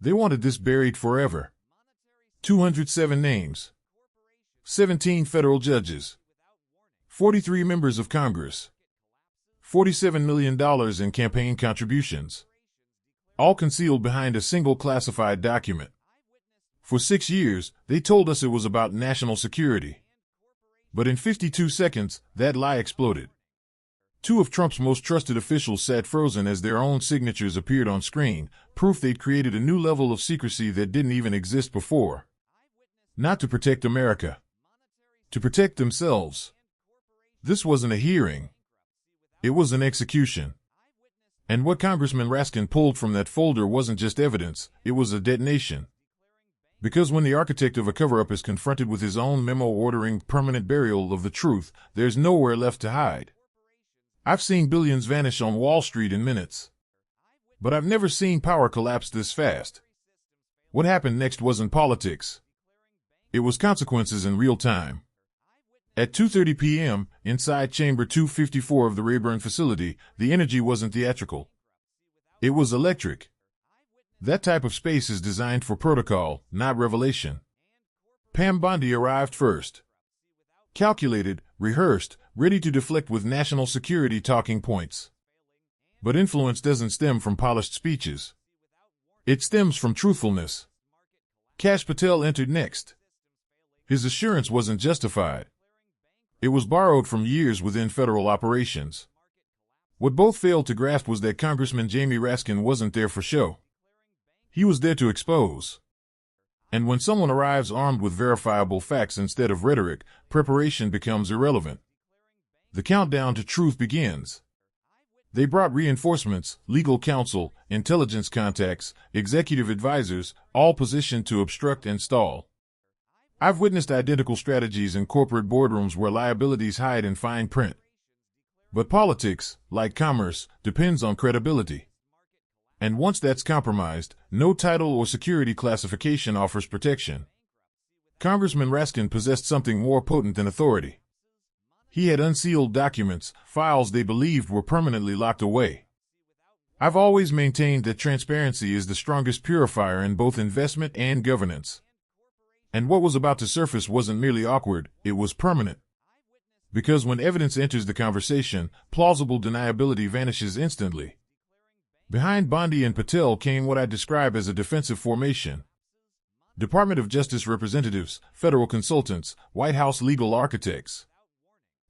They wanted this buried forever. 207 names. 17 federal judges. 43 members of Congress. $47 million in campaign contributions. All concealed behind a single classified document. For 6 years, they told us it was about national security. But in 52 seconds, that lie exploded. 2 of Trump's most trusted officials sat frozen as their own signatures appeared on screen, proof they'd created a new level of secrecy that didn't even exist before. Not to protect America. To protect themselves. This wasn't a hearing. It was an execution. And what Congressman Raskin pulled from that folder wasn't just evidence, it was a detonation. Because when the architect of a cover-up is confronted with his own memo ordering permanent burial of the truth, there's nowhere left to hide. I've seen billions vanish on Wall Street in minutes. But I've never seen power collapse this fast. What happened next wasn't politics. It was consequences in real time. At 2:30 p.m., inside Chamber 254 of the Rayburn facility, the energy wasn't theatrical. It was electric. That type of space is designed for protocol, not revelation. Pam Bondi arrived first. Calculated, rehearsed, ready to deflect with national security talking points. But influence doesn't stem from polished speeches. It stems from truthfulness. Kash Patel entered next. His assurance wasn't justified. It was borrowed from years within federal operations. What both failed to grasp was that Congressman Jamie Raskin wasn't there for show. He was there to expose. And when someone arrives armed with verifiable facts instead of rhetoric, preparation becomes irrelevant. The countdown to truth begins. They brought reinforcements, legal counsel, intelligence contacts, executive advisors, all positioned to obstruct and stall. I've witnessed identical strategies in corporate boardrooms where liabilities hide in fine print. But politics, like commerce, depends on credibility. And once that's compromised, no title or security classification offers protection. Congressman Raskin possessed something more potent than authority. He had unsealed documents, files they believed were permanently locked away. I've always maintained that transparency is the strongest purifier in both investment and governance. And what was about to surface wasn't merely awkward, it was permanent. Because when evidence enters the conversation, plausible deniability vanishes instantly. Behind Bondi and Patel came what I describe as a defensive formation. Department of Justice representatives, federal consultants, White House legal architects.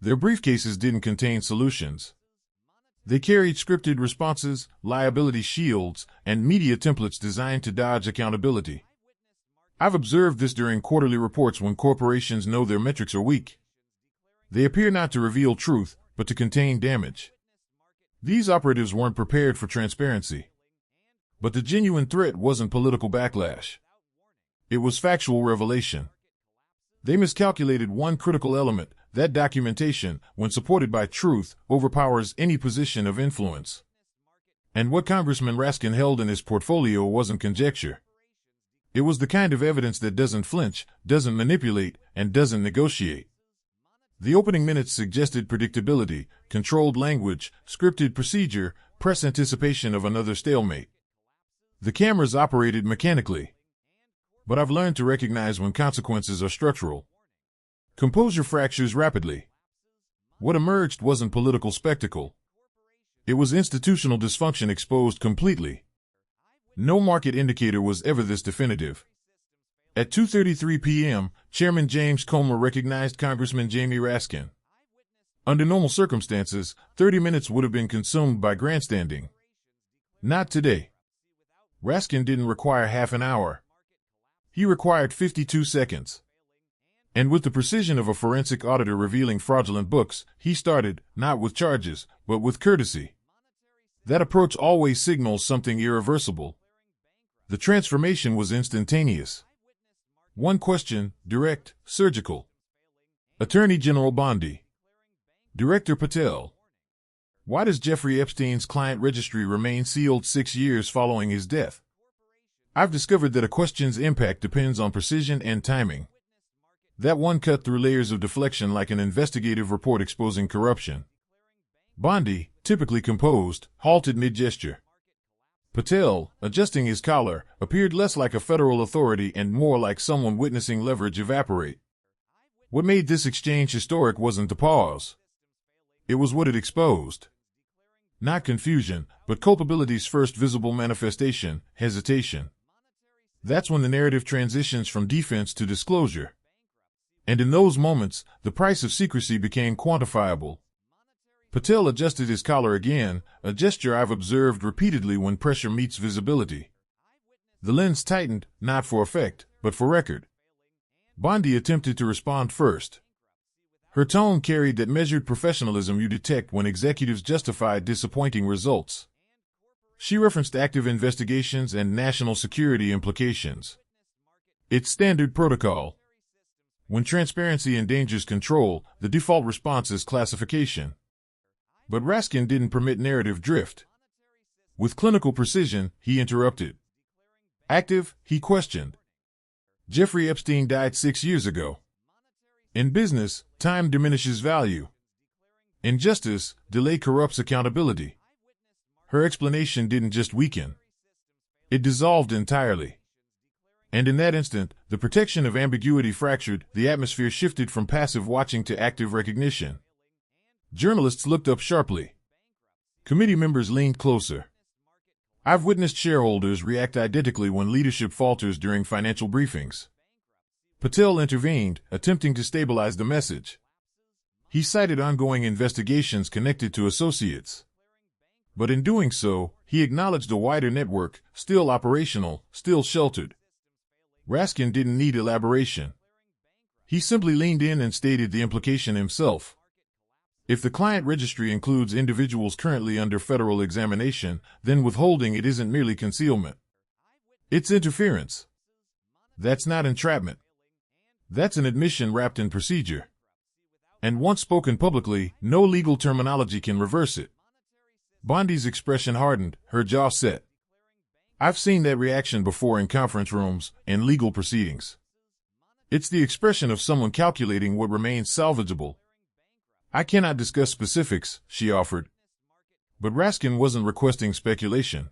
Their briefcases didn't contain solutions. They carried scripted responses, liability shields, and media templates designed to dodge accountability. I've observed this during quarterly reports when corporations know their metrics are weak. They appear not to reveal truth, but to contain damage. These operatives weren't prepared for transparency. But the genuine threat wasn't political backlash. It was factual revelation. They miscalculated one critical element, that documentation, when supported by truth, overpowers any position of influence. And what Congressman Raskin held in his portfolio wasn't conjecture. It was the kind of evidence that doesn't flinch, doesn't manipulate, and doesn't negotiate. The opening minutes suggested predictability, controlled language, scripted procedure, press anticipation of another stalemate. The cameras operated mechanically. But I've learned to recognize when consequences are structural. Composure fractures rapidly. What emerged wasn't political spectacle. It was institutional dysfunction exposed completely. No market indicator was ever this definitive. At 2:33 p.m., Chairman James Comer recognized Congressman Jamie Raskin. Under normal circumstances, 30 minutes would have been consumed by grandstanding. Not today. Raskin didn't require half an hour. He required 52 seconds. And with the precision of a forensic auditor revealing fraudulent books, he started, not with charges, but with courtesy. That approach always signals something irreversible. The transformation was instantaneous. One question, direct, surgical. Attorney General Bondi. Director Patel. Why does Jeffrey Epstein's client registry remain sealed 6 years following his death? I've discovered that a question's impact depends on precision and timing. That one cut through layers of deflection like an investigative report exposing corruption. Bondi, typically composed, halted mid-gesture. Patel, adjusting his collar, appeared less like a federal authority and more like someone witnessing leverage evaporate. What made this exchange historic wasn't the pause. It was what it exposed. Not confusion, but culpability's first visible manifestation, hesitation. That's when the narrative transitions from defense to disclosure. And in those moments, the price of secrecy became quantifiable. Patel adjusted his collar again, a gesture I've observed repeatedly when pressure meets visibility. The lens tightened, not for effect, but for record. Bondi attempted to respond first. Her tone carried that measured professionalism you detect when executives justify disappointing results. She referenced active investigations and national security implications. It's standard protocol. When transparency endangers control, the default response is classification. But Raskin didn't permit narrative drift. With clinical precision, he interrupted. Active, he questioned. Jeffrey Epstein died 6 years ago. In business, time diminishes value. In justice, delay corrupts accountability. Her explanation didn't just weaken. It dissolved entirely. And in that instant, the protection of ambiguity fractured, the atmosphere shifted from passive watching to active recognition. Journalists looked up sharply. Committee members leaned closer. I've witnessed shareholders react identically when leadership falters during financial briefings. Patel intervened, attempting to stabilize the message. He cited ongoing investigations connected to associates. But in doing so, he acknowledged a wider network, still operational, still sheltered. Raskin didn't need elaboration. He simply leaned in and stated the implication himself. If the client registry includes individuals currently under federal examination, then withholding it isn't merely concealment. It's interference. That's not entrapment. That's an admission wrapped in procedure. And once spoken publicly, no legal terminology can reverse it. Bondi's expression hardened, her jaw set. I've seen that reaction before in conference rooms and legal proceedings. It's the expression of someone calculating what remains salvageable. I cannot discuss specifics, she offered. But Raskin wasn't requesting speculation.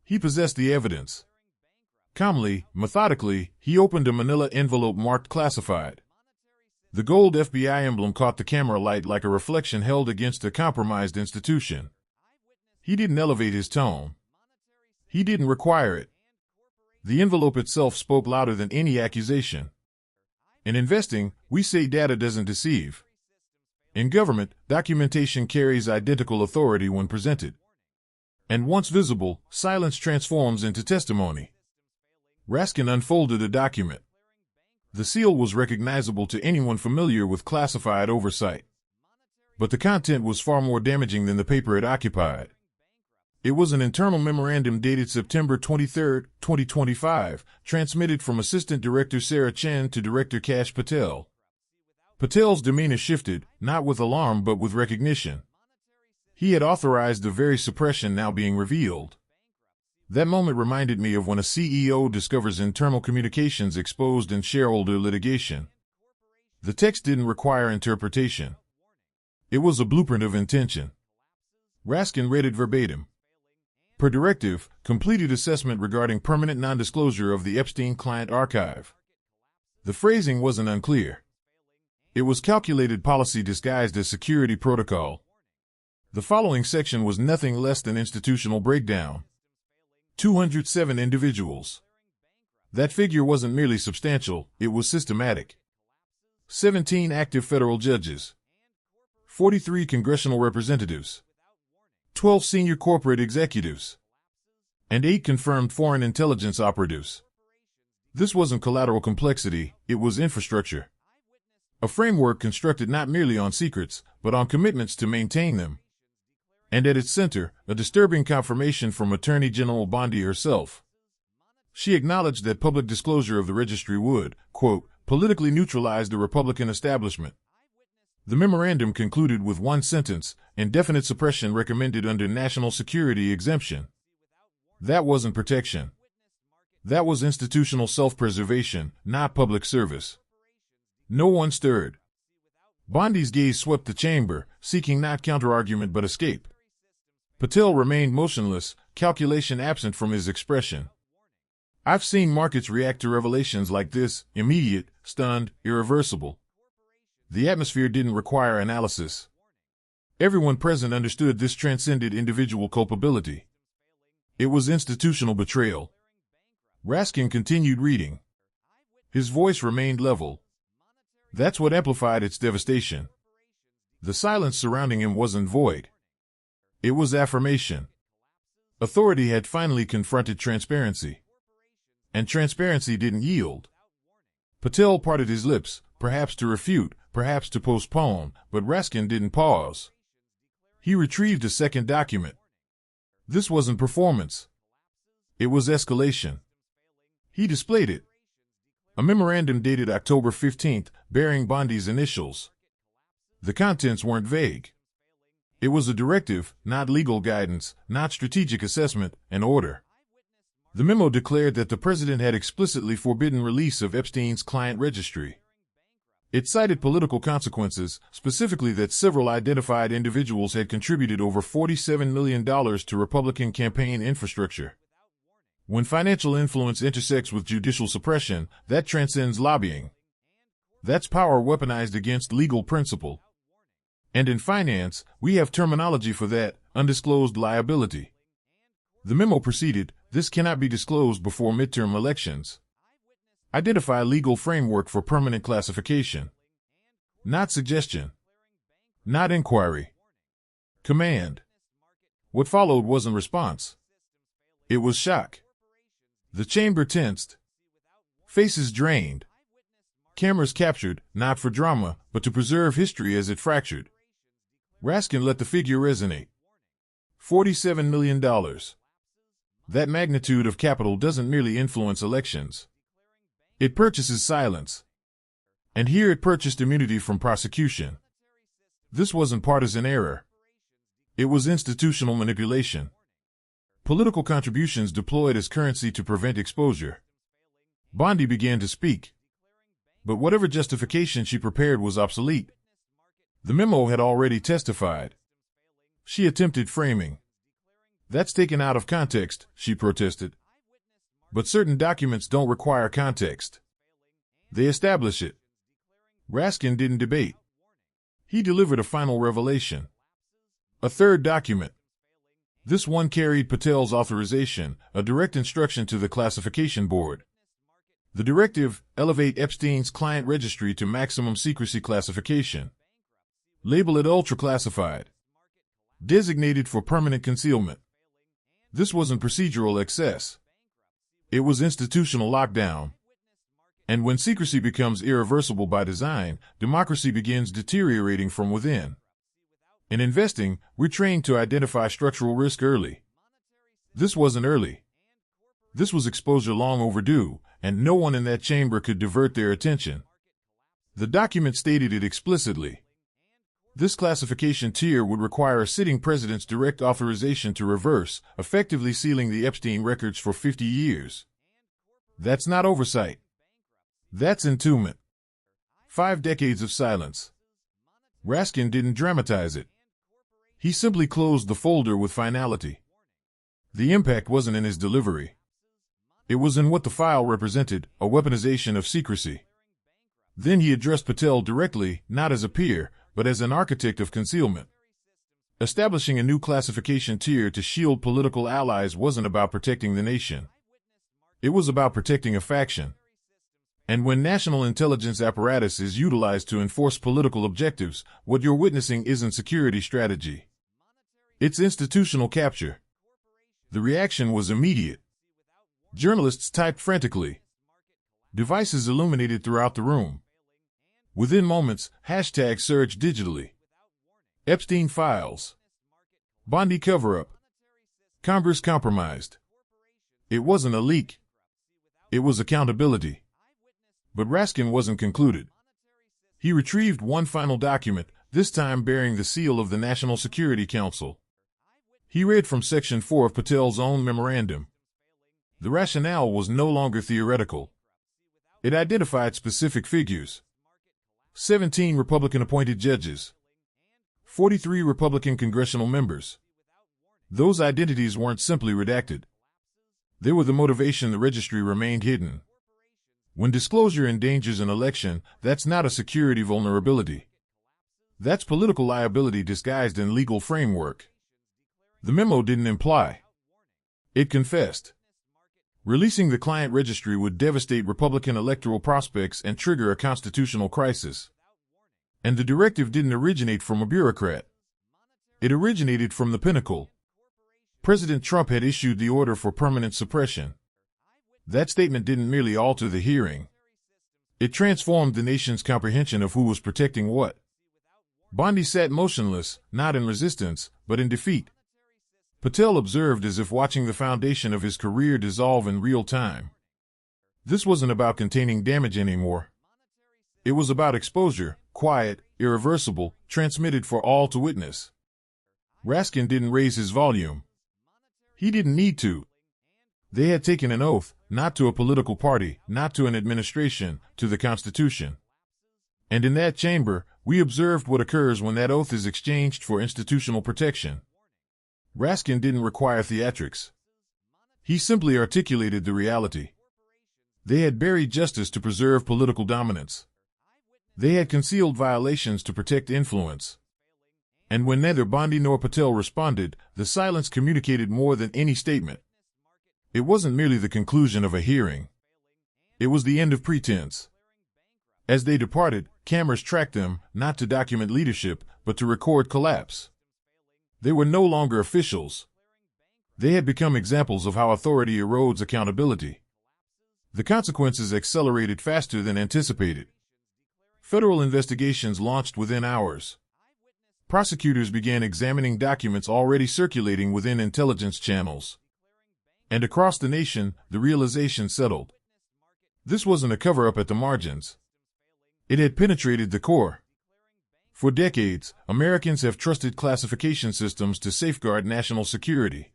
He possessed the evidence. Calmly, methodically, he opened a manila envelope marked classified. The gold FBI emblem caught the camera light like a reflection held against a compromised institution. He didn't elevate his tone. He didn't require it. The envelope itself spoke louder than any accusation. In investing, we say data doesn't deceive. In government, documentation carries identical authority when presented. And once visible, silence transforms into testimony. Raskin unfolded a document. The seal was recognizable to anyone familiar with classified oversight. But the content was far more damaging than the paper it occupied. It was an internal memorandum dated September 23, 2025, transmitted from Assistant Director Sarah Chen to Director Kash Patel. Patel's demeanor shifted, not with alarm but with recognition. He had authorized the very suppression now being revealed. That moment reminded me of when a CEO discovers internal communications exposed in shareholder litigation. The text didn't require interpretation. It was a blueprint of intention. Raskin read it verbatim. Per directive, completed assessment regarding permanent non-disclosure of the Epstein client archive. The phrasing wasn't unclear. It was calculated policy disguised as security protocol. The following section was nothing less than institutional breakdown. 207 individuals. That figure wasn't merely substantial, it was systematic. 17 active federal judges. 43 congressional representatives. 12 senior corporate executives. And 8 confirmed foreign intelligence operatives. This wasn't collateral complexity, it was infrastructure. A framework constructed not merely on secrets, but on commitments to maintain them. And at its center, a disturbing confirmation from Attorney General Bondi herself. She acknowledged that public disclosure of the registry would, quote, politically neutralize the Republican establishment. The memorandum concluded with one sentence, indefinite suppression recommended under national security exemption. That wasn't protection. That was institutional self-preservation, not public service. No one stirred. Bondi's gaze swept the chamber, seeking not counterargument but escape. Patel remained motionless, calculation absent from his expression. I've seen markets react to revelations like this, immediate, stunned, irreversible. The atmosphere didn't require analysis. Everyone present understood this transcended individual culpability. It was institutional betrayal. Raskin continued reading. His voice remained level. That's what amplified its devastation. The silence surrounding him wasn't void. It was affirmation. Authority had finally confronted transparency. And transparency didn't yield. Patel parted his lips, perhaps to refute, perhaps to postpone, but Raskin didn't pause. He retrieved a second document. This wasn't performance. It was escalation. He displayed it. A memorandum dated October 15th, bearing Bondi's initials. The contents weren't vague. It was a directive, not legal guidance, not strategic assessment, an order. The memo declared that the president had explicitly forbidden release of Epstein's client registry. It cited political consequences, specifically that several identified individuals had contributed over $47 million to Republican campaign infrastructure. When financial influence intersects with judicial suppression, that transcends lobbying. That's power weaponized against legal principle. And in finance, we have terminology for that, undisclosed liability. The memo proceeded, this cannot be disclosed before midterm elections. Identify legal framework for permanent classification. Not suggestion. Not inquiry. Command. What followed wasn't response. It was shock. The chamber tensed. Faces drained. Cameras captured, not for drama, but to preserve history as it fractured. Raskin let the figure resonate. $47 million. That magnitude of capital doesn't merely influence elections. It purchases silence. And here it purchased immunity from prosecution. This wasn't partisan error. It was institutional manipulation. Political contributions deployed as currency to prevent exposure. Bondi began to speak. But whatever justification she prepared was obsolete. The memo had already testified. She attempted framing. That's taken out of context, she protested. But certain documents don't require context. They establish it. Raskin didn't debate. He delivered a final revelation. A third document. This one carried Patel's authorization, a direct instruction to the classification board. The directive, elevate Epstein's client registry to maximum secrecy classification. Label it ultra-classified. Designated for permanent concealment. This wasn't procedural excess. It was institutional lockdown. And when secrecy becomes irreversible by design, democracy begins deteriorating from within. In investing, we're trained to identify structural risk early. This wasn't early. This was exposure long overdue, and no one in that chamber could divert their attention. The document stated it explicitly. This classification tier would require a sitting president's direct authorization to reverse, effectively sealing the Epstein records for 50 years. That's not oversight. That's entombment. 5 decades of silence. Raskin didn't dramatize it. He simply closed the folder with finality. The impact wasn't in his delivery. It was in what the file represented, a weaponization of secrecy. Then he addressed Patel directly, not as a peer, but as an architect of concealment. Establishing a new classification tier to shield political allies wasn't about protecting the nation. It was about protecting a faction. And when national intelligence apparatus is utilized to enforce political objectives, what you're witnessing isn't security strategy. It's institutional capture. The reaction was immediate. Journalists typed frantically. Devices illuminated throughout the room. Within moments, hashtags surged digitally. Epstein files. Bondi cover-up. Congress compromised. It wasn't a leak. It was accountability. But Raskin wasn't concluded. He retrieved one final document, this time bearing the seal of the National Security Council. He read from Section 4 of Patel's own memorandum. The rationale was no longer theoretical. It identified specific figures. 17 Republican-appointed judges. 43 Republican congressional members. Those identities weren't simply redacted. They were the motivation the registry remained hidden. When disclosure endangers an election, that's not a security vulnerability. That's political liability disguised in legal framework. The memo didn't imply. It confessed. Releasing the client registry would devastate Republican electoral prospects and trigger a constitutional crisis. And the directive didn't originate from a bureaucrat. It originated from the pinnacle. President Trump had issued the order for permanent suppression. That statement didn't merely alter the hearing. It transformed the nation's comprehension of who was protecting what. Bondi sat motionless, not in resistance, but in defeat. Patel observed as if watching the foundation of his career dissolve in real time. This wasn't about containing damage anymore. It was about exposure, quiet, irreversible, transmitted for all to witness. Raskin didn't raise his volume. He didn't need to. They had taken an oath, not to a political party, not to an administration, to the Constitution. And in that chamber, we observed what occurs when that oath is exchanged for institutional protection. Raskin didn't require theatrics. He simply articulated the reality. They had buried justice to preserve political dominance. They had concealed violations to protect influence. And when neither Bondi nor Patel responded, the silence communicated more than any statement. It wasn't merely the conclusion of a hearing. It was the end of pretense. As they departed, cameras tracked them, not to document leadership, but to record collapse. They were no longer officials. They had become examples of how authority erodes accountability. The consequences accelerated faster than anticipated. Federal investigations launched within hours. Prosecutors began examining documents already circulating within intelligence channels. And across the nation, the realization settled. This wasn't a cover-up at the margins. It had penetrated the core. For decades, Americans have trusted classification systems to safeguard national security.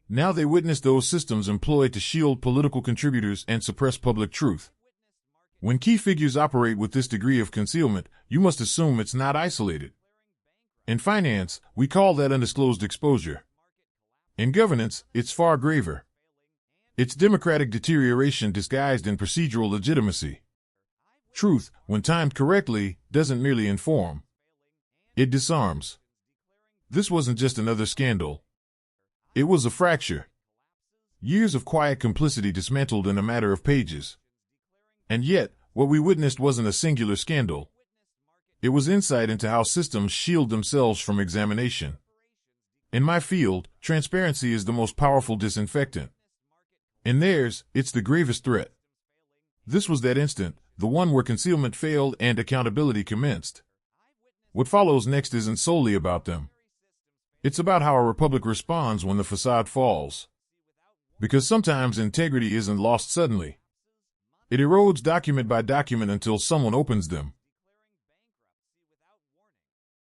Now they witness those systems employed to shield political contributors and suppress public truth. When key figures operate with this degree of concealment, you must assume it's not isolated. In finance, we call that undisclosed exposure. In governance, it's far graver. It's democratic deterioration disguised in procedural legitimacy. Truth, when timed correctly, doesn't merely inform. It disarms. This wasn't just another scandal. It was a fracture. Years of quiet complicity dismantled in a matter of pages. And yet, what we witnessed wasn't a singular scandal. It was insight into how systems shield themselves from examination. In my field, transparency is the most powerful disinfectant. In theirs, it's the gravest threat. This was that instant, the one where concealment failed and accountability commenced. What follows next isn't solely about them. It's about how a republic responds when the facade falls. Because sometimes integrity isn't lost suddenly. It erodes document by document until someone opens them.